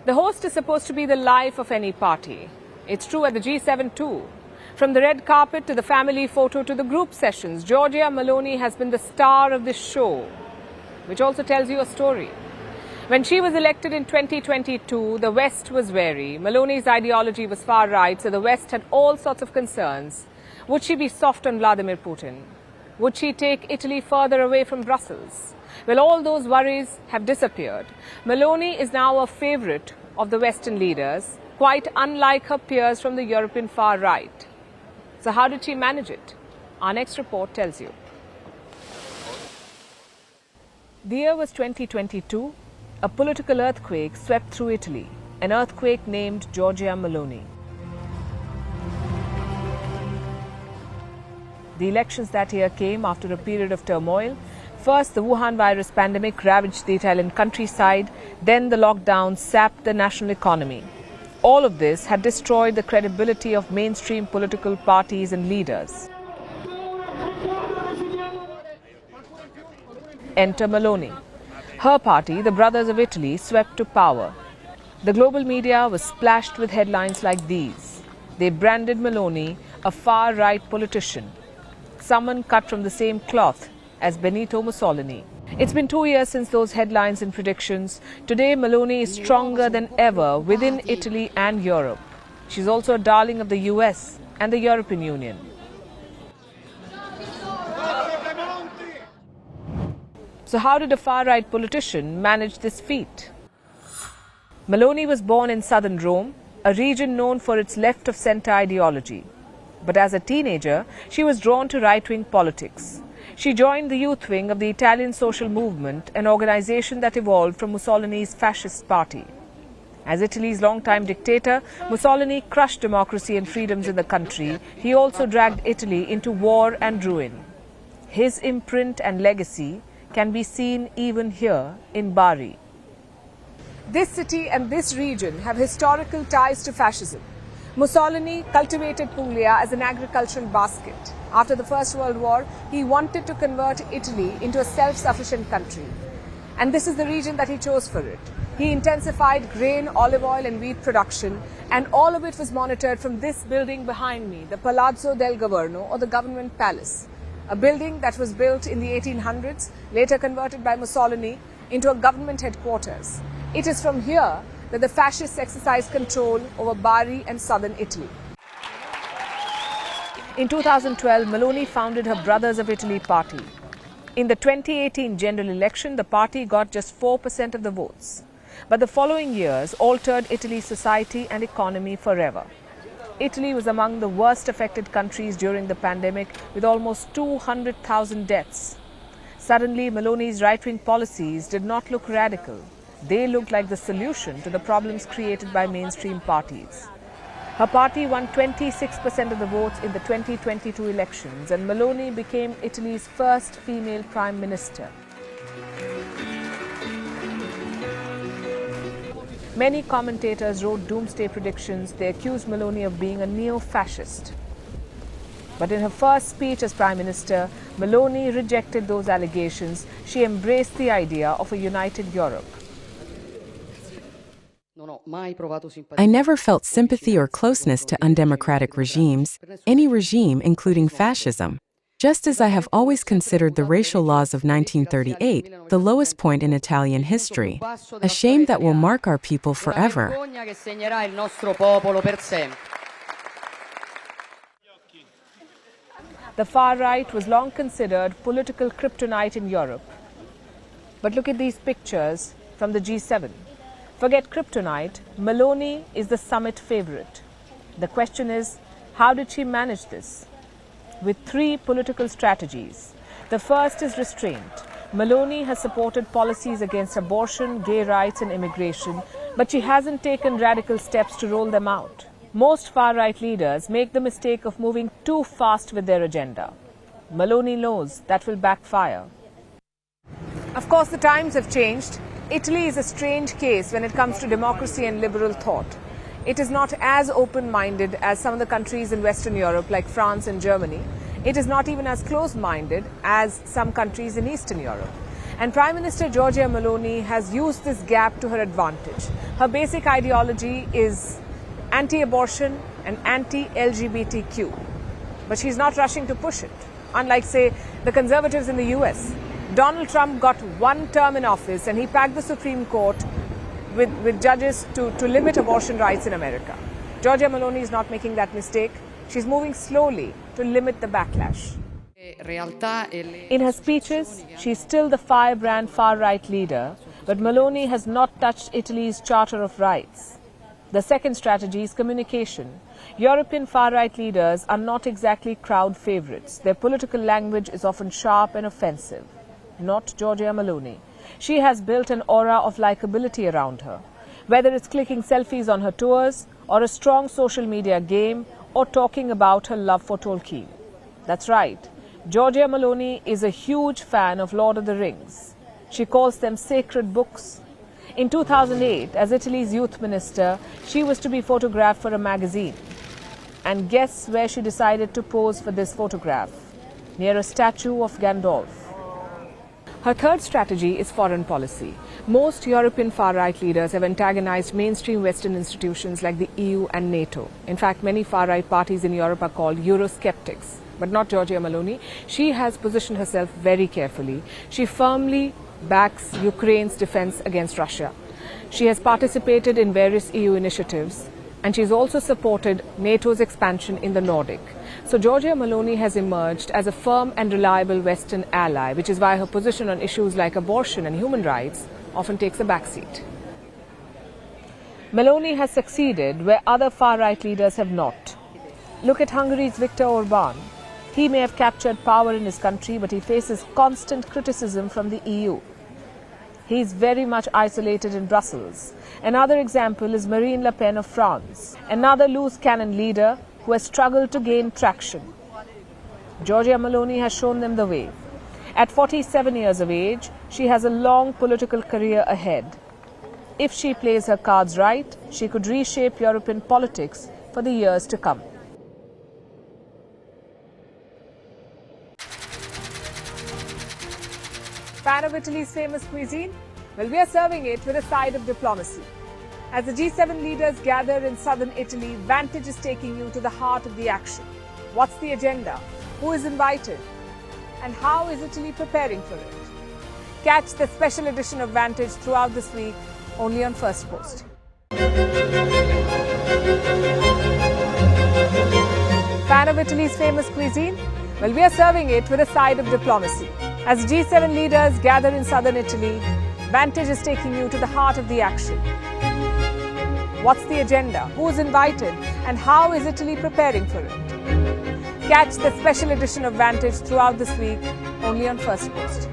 The host is supposed to be the life of any party. It's true at the G7 too. From the red carpet to the family photo to the group sessions, Giorgia Meloni has been the star of this show, which also tells you a story. When she was elected in 2022, the West was wary. Meloni's ideology was far right, so the West had all sorts of concerns. Would she be soft on Vladimir Putin? Would she take Italy further away from Brussels? Well, all those worries have disappeared. Meloni is now a favourite of the Western leaders, quite unlike her peers from the European far right. So how did she manage it? Our next report tells you. The year was 2022. A political earthquake swept through Italy, an earthquake named Giorgia Meloni. The elections that year came after a period of turmoil. First, the Wuhan virus pandemic ravaged the Italian countryside, then the lockdown sapped the national economy. All of this had destroyed the credibility of mainstream political parties and leaders. Enter Meloni. Her party, the Brothers of Italy, swept to power. The global media was splashed with headlines like these. They branded Meloni a far-right politician, someone cut from the same cloth as Benito Mussolini. It's been 2 years since those headlines and predictions. Today, Meloni is stronger than ever within Italy and Europe. She's also a darling of the US and the European Union. So how did a far-right politician manage this feat? Meloni was born in southern Rome, a region known for its left-of-centre ideology. But as a teenager, she was drawn to right-wing politics. She joined the youth wing of the Italian Social Movement, an organization that evolved from Mussolini's fascist party. As Italy's longtime dictator, Mussolini crushed democracy and freedoms in the country. He also dragged Italy into war and ruin. His imprint and legacy can be seen even here in Bari. This city and this region have historical ties to fascism. Mussolini cultivated Puglia as an agricultural basket. After the First World War, he wanted to convert Italy into a self-sufficient country. And this is the region that he chose for it. He intensified grain, olive oil and wheat production, and all of it was monitored from this building behind me, the Palazzo del Governo, or the Government Palace. A building that was built in the 1800s, later converted by Mussolini into a government headquarters. It is from here that the fascists exercised control over Bari and southern Italy. In 2012, Meloni founded her Brothers of Italy party. In the 2018 general election, the party got just 4% of the votes. But the following years altered Italy's society and economy forever. Italy was among the worst affected countries during the pandemic, with almost 200,000 deaths. Suddenly, Meloni's right-wing policies did not look radical. They looked like the solution to the problems created by mainstream parties. Her party won 26% of the votes in the 2022 elections, and Meloni became Italy's first female prime minister. Many commentators wrote doomsday predictions. They accused Meloni of being a neo-fascist. But in her first speech as Prime Minister, Meloni rejected those allegations. She embraced the idea of a united Europe. I never felt sympathy or closeness to undemocratic regimes, any regime including fascism. Just as I have always considered the racial laws of 1938 the lowest point in Italian history, a shame that will mark our people forever. The far right was long considered political kryptonite in Europe. But look at these pictures from the G7. Forget kryptonite, Meloni is the summit favorite. The question is, how did she manage this? With 3 political strategies. The first is restraint. Meloni has supported policies against abortion, gay rights and immigration, but she hasn't taken radical steps to roll them out. Most far-right leaders make the mistake of moving too fast with their agenda. Meloni knows that will backfire. Of course, the times have changed. Italy is a strange case when it comes to democracy and liberal thought. It is not as open-minded as some of the countries in Western Europe like France and Germany. It is not even as close-minded as some countries in Eastern Europe. And Prime Minister Giorgia Meloni has used this gap to her advantage. Her basic ideology is anti-abortion and anti-LGBTQ. But she's not rushing to push it. Unlike, say, the conservatives in the US. Donald Trump got one term in office and he packed the Supreme Court with judges to limit abortion rights in America. Giorgia Meloni is not making that mistake. She's moving slowly to limit the backlash. In her speeches, she's still the firebrand far-right leader, but Meloni has not touched Italy's Charter of Rights. The second strategy is communication. European far-right leaders are not exactly crowd favorites. Their political language is often sharp and offensive. Not Giorgia Meloni. She has built an aura of likability around her. Whether it's clicking selfies on her tours, or a strong social media game, or talking about her love for Tolkien. That's right. Giorgia Meloni is a huge fan of Lord of the Rings. She calls them sacred books. In 2008, as Italy's youth minister, she was to be photographed for a magazine. And guess where she decided to pose for this photograph? Near a statue of Gandalf. Her third strategy is foreign policy. Most European far-right leaders have antagonized mainstream Western institutions like the EU and NATO. In fact, many far-right parties in Europe are called Eurosceptics. But not Giorgia Meloni. She has positioned herself very carefully. She firmly backs Ukraine's defense against Russia. She has participated in various EU initiatives, and she's also supported NATO's expansion in the Nordic. So Giorgia Meloni has emerged as a firm and reliable Western ally, which is why her position on issues like abortion and human rights often takes a backseat. Meloni has succeeded where other far-right leaders have not. Look at Hungary's Viktor Orban. He may have captured power in his country, but he faces constant criticism from the EU. He is very much isolated in Brussels. Another example is Marine Le Pen of France, another loose cannon leader who has struggled to gain traction. Giorgia Meloni has shown them the way. At 47 years of age, she has a long political career ahead. If she plays her cards right, she could reshape European politics for the years to come. Fan of Italy's famous cuisine? Well, we are serving it with a side of diplomacy. As the G7 leaders gather in southern Italy, Vantage is taking you to the heart of the action. What's the agenda? Who is invited? And how is Italy preparing for it? Catch the special edition of Vantage throughout this week, only on Firstpost. Fan of Italy's famous cuisine? Well, we are serving it with a side of diplomacy. As G7 leaders gather in southern Italy, Vantage is taking you to the heart of the action. What's the agenda? Who is invited? And how is Italy preparing for it? Catch the special edition of Vantage throughout this week, only on Firstpost.